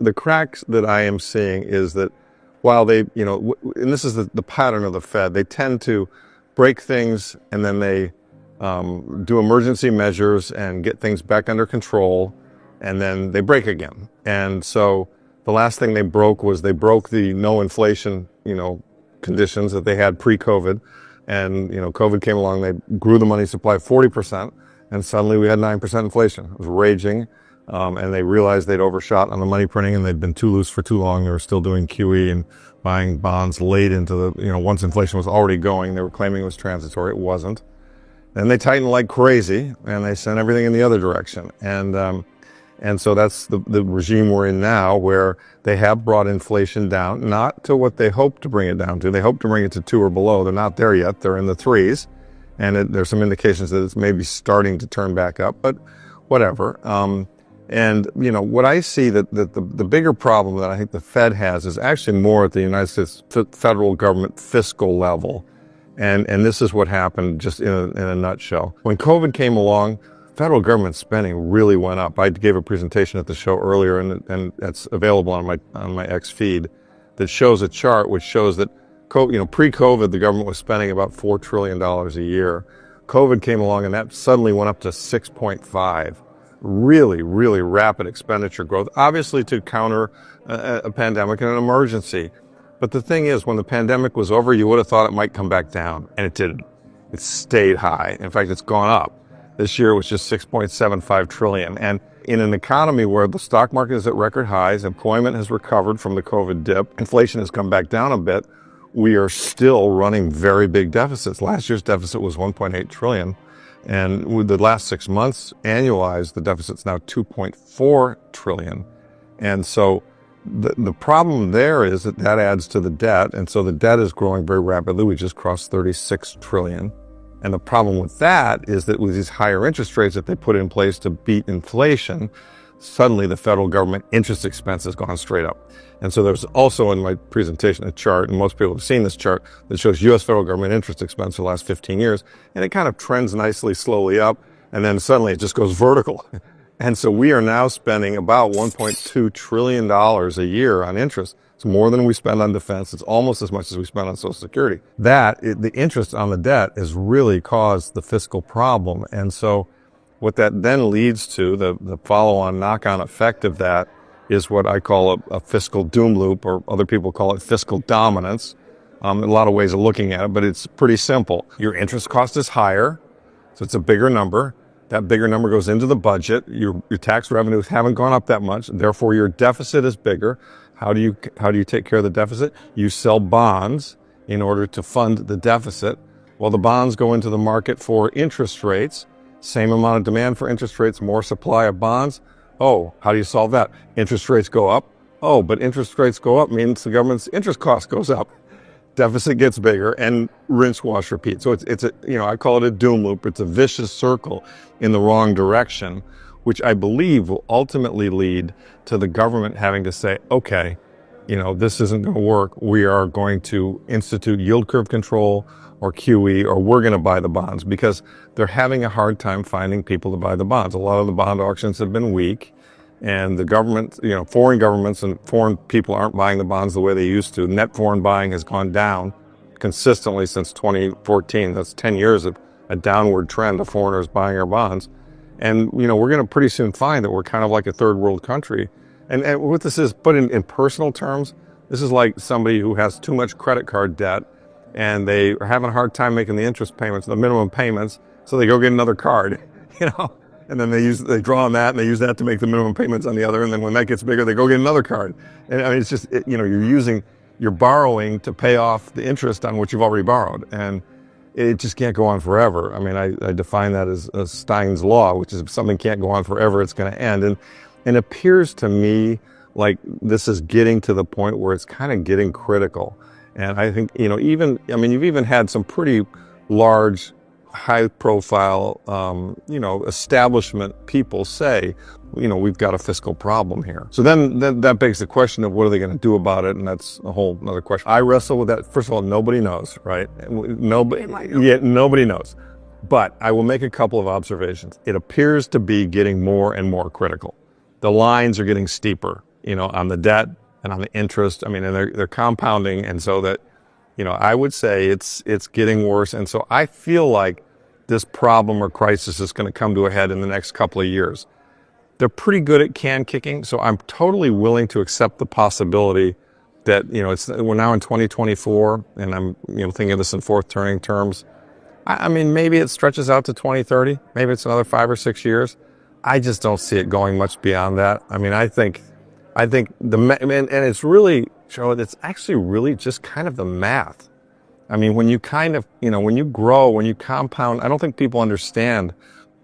the cracks that I am seeing is that while they, and this is the pattern of the Fed, they tend to break things and then they do emergency measures and get things back under control, and then they break again. And so the last thing they broke was they broke the no inflation, conditions that they had pre-COVID. And, COVID came along, they grew the money supply 40%, and suddenly we had 9% inflation. It was raging. And they realized they'd overshot on the money printing and they'd been too loose for too long. They were still doing QE and buying bonds late into the, once inflation was already going, they were claiming it was transitory. It wasn't. Then they tightened like crazy and they sent everything in the other direction. And so that's the regime we're in now, where they have brought inflation down, not to what they hoped to bring it down to. They hope to bring it to 2 or below. They're not there yet. They're in the 3s. And there's some indications that it's maybe starting to turn back up, but whatever. And, what I see that the bigger problem that I think the Fed has is actually more at the United States federal government fiscal level. And this is what happened just in a nutshell. When COVID came along, federal government spending really went up. I gave a presentation at the show earlier, and that's available on my X feed, that shows a chart which shows that, pre-COVID, the government was spending about $4 trillion a year. COVID came along and that suddenly went up to 6.5. Really, really rapid expenditure growth, obviously to counter a pandemic and an emergency. But the thing is, when the pandemic was over, you would have thought it might come back down, and it didn't. It stayed high. In fact, it's gone up. This year was just 6.75 trillion. And in an economy where the stock market is at record highs, employment has recovered from the COVID dip, inflation has come back down a bit, we are still running very big deficits. Last year's deficit was 1.8 trillion. And with the last 6 months annualized, the deficit's now 2.4 trillion. And so the problem there is that adds to the debt. And so the debt is growing very rapidly. We just crossed 36 trillion. And the problem with that is that with these higher interest rates that they put in place to beat inflation, suddenly the federal government interest expense has gone straight up. And so there's also in my presentation a chart, and most people have seen this chart, that shows U.S. federal government interest expense for the last 15 years. And it kind of trends nicely, slowly up, and then suddenly it just goes vertical. And so we are now spending about $1.2 trillion a year on interest. It's more than we spend on defense. It's almost as much as we spend on Social Security. The interest on the debt has really caused the fiscal problem. And so what that then leads to, the follow-on knock-on effect of that, is what I call a fiscal doom loop, or other people call it fiscal dominance. A lot of ways of looking at it, but it's pretty simple. Your interest cost is higher, so it's a bigger number. That bigger number goes into the budget. Your tax revenues haven't gone up that much, therefore your deficit is bigger. How do you take care of the deficit? You sell bonds in order to fund the deficit. Well, the bonds go into the market for interest rates. Same amount of demand for interest rates, more supply of bonds. Oh, how do you solve that? Interest rates go up. Oh, but interest rates go up means the government's interest cost goes up. Deficit gets bigger, and rinse, wash, repeat. So it's I call it a doom loop. It's a vicious circle in the wrong direction, which I believe will ultimately lead to the government having to say, okay, this isn't going to work. We are going to institute yield curve control or QE, or we're going to buy the bonds, because they're having a hard time finding people to buy the bonds. A lot of the bond auctions have been weak, and the government, foreign governments and foreign people aren't buying the bonds the way they used to. Net foreign buying has gone down consistently since 2014. That's 10 years of a downward trend of foreigners buying our bonds. And, we're going to pretty soon find that we're kind of like a third world country. And what this is, put in personal terms, this is like somebody who has too much credit card debt, and they are having a hard time making the interest payments, the minimum payments, so they go get another card, and then they draw on that, and they use that to make the minimum payments on the other, and then when that gets bigger, they go get another card. And I mean, it's just, you're borrowing to pay off the interest on what you've already borrowed, and it just can't go on forever. I mean, I define that as Stein's law, which is if something can't go on forever, it's going to end. And it appears to me like this is getting to the point where it's kind of getting critical. And I think, you've even had some pretty large, high-profile, establishment people say, we've got a fiscal problem here. So then that begs the question of what are they going to do about it? And that's a whole other question. I wrestle with that. First of all, nobody knows, right? Nobody knows. But I will make a couple of observations. It appears to be getting more and more critical. The lines are getting steeper. on the debt and on the interest. I mean, and they're compounding. And so that, I would say it's getting worse. And so I feel like this problem or crisis is going to come to a head in the next couple of years. They're pretty good at can kicking. So I'm totally willing to accept the possibility that, we're now in 2024 and I'm, thinking of this in fourth turning terms. I mean, maybe it stretches out to 2030. Maybe it's another 5 or 6 years. I just don't see it going much beyond that. I mean, I think and it's really, Charlotte, it's actually really just kind of the math. I mean, when you kind of, when you grow, when you compound, I don't think people understand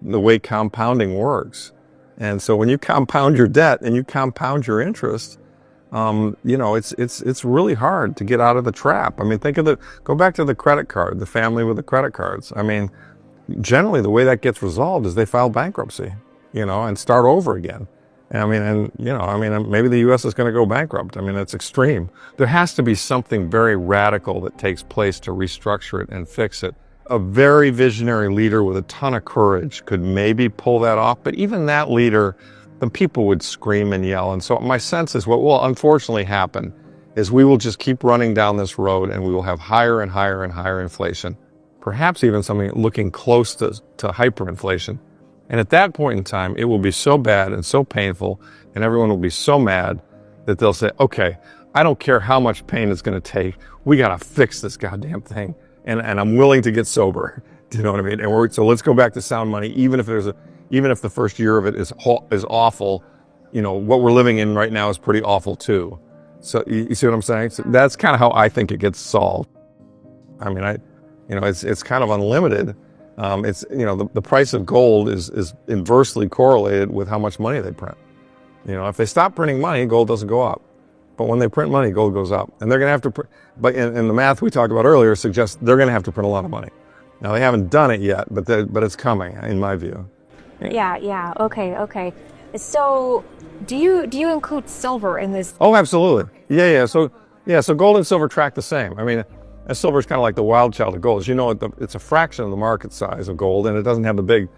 the way compounding works. And so when you compound your debt and you compound your interest, it's really hard to get out of the trap. I mean, go back to the credit card, the family with the credit cards. I mean, generally the way that gets resolved is they file bankruptcy, and start over again. Maybe the U.S. is going to go bankrupt. I mean, that's extreme. There has to be something very radical that takes place to restructure it and fix it. A very visionary leader with a ton of courage could maybe pull that off, but even that leader, the people would scream and yell. And so my sense is what will unfortunately happen is we will just keep running down this road and we will have higher and higher and higher inflation, perhaps even something looking close to hyperinflation. And at that point in time, it will be so bad and so painful, and everyone will be so mad that they'll say, okay, I don't care how much pain it's going to take. We got to fix this goddamn thing. And I'm willing to get sober. Do you know what I mean? And so let's go back to sound money, even if the first year of it is awful. What we're living in right now is pretty awful too. So you see what I'm saying? So that's kind of how I think it gets solved. I mean, it's kind of unlimited. The price of gold is inversely correlated with how much money they print. If they stop printing money, gold doesn't go up. But when they print money, gold goes up. And they're going to have to, and the math we talked about earlier suggests they're going to have to print a lot of money. Now, they haven't done it yet, but it's coming, in my view. Yeah. Okay. So, do you include silver in this? Oh, absolutely. Yeah. So gold and silver track the same. I mean, silver is kind of like the wild child of gold. As you know, it's a fraction of the market size of gold, and it doesn't have the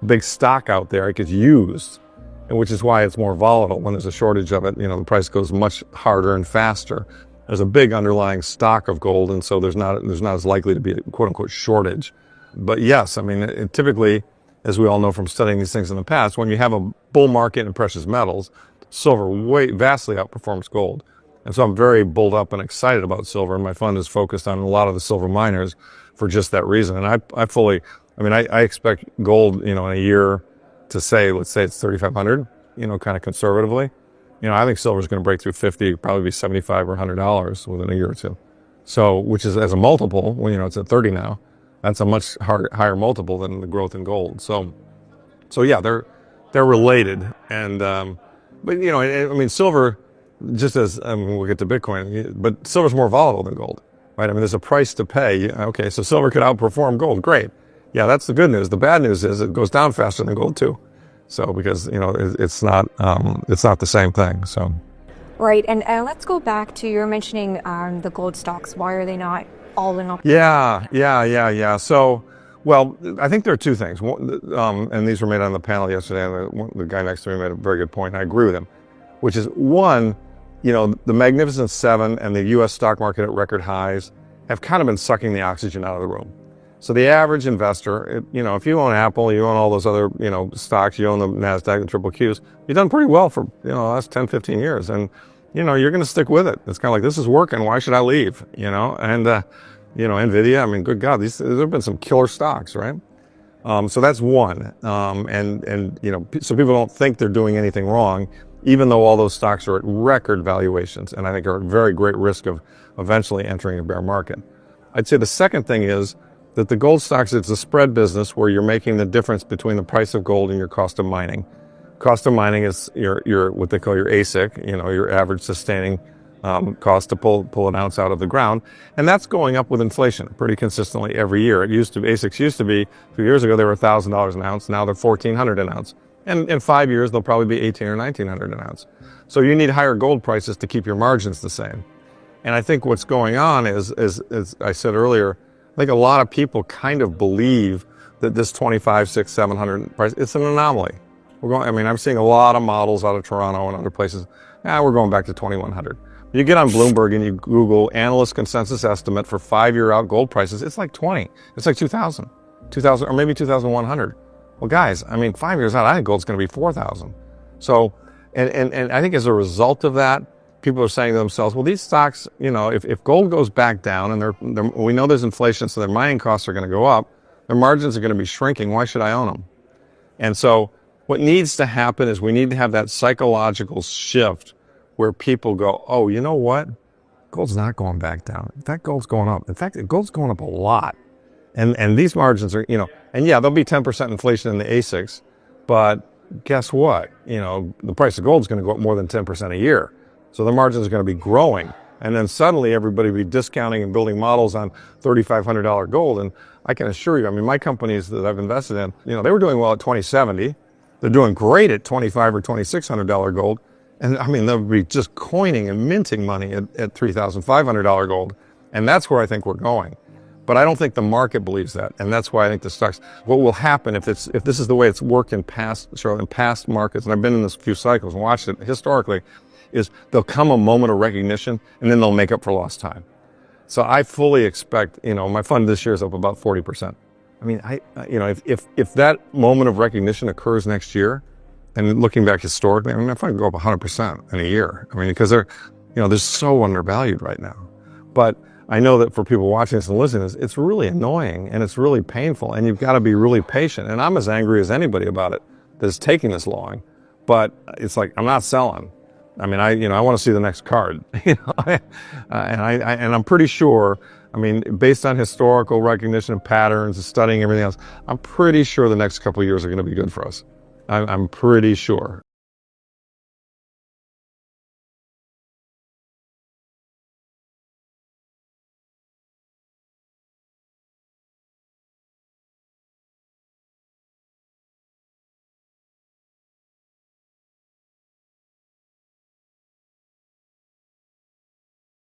big stock out there. It gets used, and which is why it's more volatile. When there's a shortage of it, the price goes much harder and faster. There's a big underlying stock of gold, and so there's not as likely to be a quote unquote shortage. But yes, I mean, typically, as we all know from studying these things in the past, when you have a bull market in precious metals, silver vastly outperforms gold. And so I'm very bulled up and excited about silver, and my fund is focused on a lot of the silver miners for just that reason. And I expect gold, in a year to let's say it's 3,500, kind of conservatively. I think silver is going to break through 50, probably be $75 or $100 within a year or two. So, which is as a multiple, when, it's at 30 now, that's a much higher multiple than the growth in gold. So yeah, they're related. And, silver, just as, we'll get to Bitcoin, but silver's more volatile than gold, right? I mean, there's a price to pay. Okay, so silver could outperform gold. Great. Yeah, that's the good news. The bad news is it goes down faster than gold too. So because, it's not the same thing. So. Right. And let's go back to your mentioning the gold stocks. Why are they not all in? Yeah. So, well, I think there are two things. And these were made on the panel yesterday. And the guy next to me made a very good point. And I agree with him, which is one, the Magnificent Seven and the U.S. stock market at record highs have kind of been sucking the oxygen out of the room. So the average investor, if you own Apple, you own all those other, stocks, you own the NASDAQ, the triple Qs, you've done pretty well for, the last 10, 15 years. And, you're going to stick with it. It's kind of like, this is working. Why should I leave? And, NVIDIA, I mean, good God, there have been some killer stocks, right? So that's one. So people don't think they're doing anything wrong, even though all those stocks are at record valuations. And I think are at very great risk of eventually entering a bear market. I'd say the second thing is that the gold stocks, it's a spread business where you're making the difference between the price of gold and your cost of mining. Cost of mining is your what they call your ASIC, your average sustaining cost to pull an ounce out of the ground. And that's going up with inflation pretty consistently every year. ASICs used to be, a few years ago, they were $1,000 an ounce. Now they're $1,400 an ounce. And in 5 years, they'll probably be $1,800 or $1,900 an ounce. So you need higher gold prices to keep your margins the same. And I think what's going on is as I said earlier, I think a lot of people kind of believe that this 25, 6, 700 price, it's an anomaly. I'm seeing a lot of models out of Toronto and other places we're going back to 2100. You get on Bloomberg and you Google analyst consensus estimate for 5-year out gold prices, it's like 20. It's like 2000, or maybe 2100. Well, guys, I mean, 5 years out, I think gold's going to be 4,000. So, and I think as a result of that, people are saying to themselves, well, these stocks, you know, if gold goes back down and we know there's inflation, so their mining costs are going to go up, their margins are going to be shrinking, why should I own them? And so what needs to happen is we need to have that psychological shift where people go, oh, you know what? Gold's not going back down. In fact, gold's going up. In fact, gold's going up a lot. And these margins are, you know, and yeah, there'll be 10% inflation in the ASICs, but guess what? You know, the price of gold is going to go up more than 10% a year. So the margins are going to be growing. And then suddenly everybody will be discounting and building models on $3,500 gold. And I can assure you, I mean, my companies that I've invested in, you know, they were doing well at 2070. They're doing great at $2,500 or $2,600 gold. And I mean, they'll be just coining and minting money at $3,500 gold. And that's where I think we're going. But I don't think the market believes that. And that's why I think the stocks, what will happen if this is the way it's worked in past markets, and I've been in this few cycles and watched it historically, is there'll come a moment of recognition and then they'll make up for lost time. So I fully expect, you know, my fund this year is up about 40%. I mean, you know, if that moment of recognition occurs next year, and looking back historically, I mean, my fund could go up 100% in a year. I mean, because they're so undervalued right now. But I know that for people watching this and listening, it's really annoying and it's really painful, and you've got to be really patient. And I'm as angry as anybody about it that it's taking this long. But it's like, I'm not selling. I mean, I want to see the next card, you know, and I'm pretty sure, I mean, based on historical recognition of patterns and studying everything else, I'm pretty sure the next couple of years are going to be good for us. I'm pretty sure.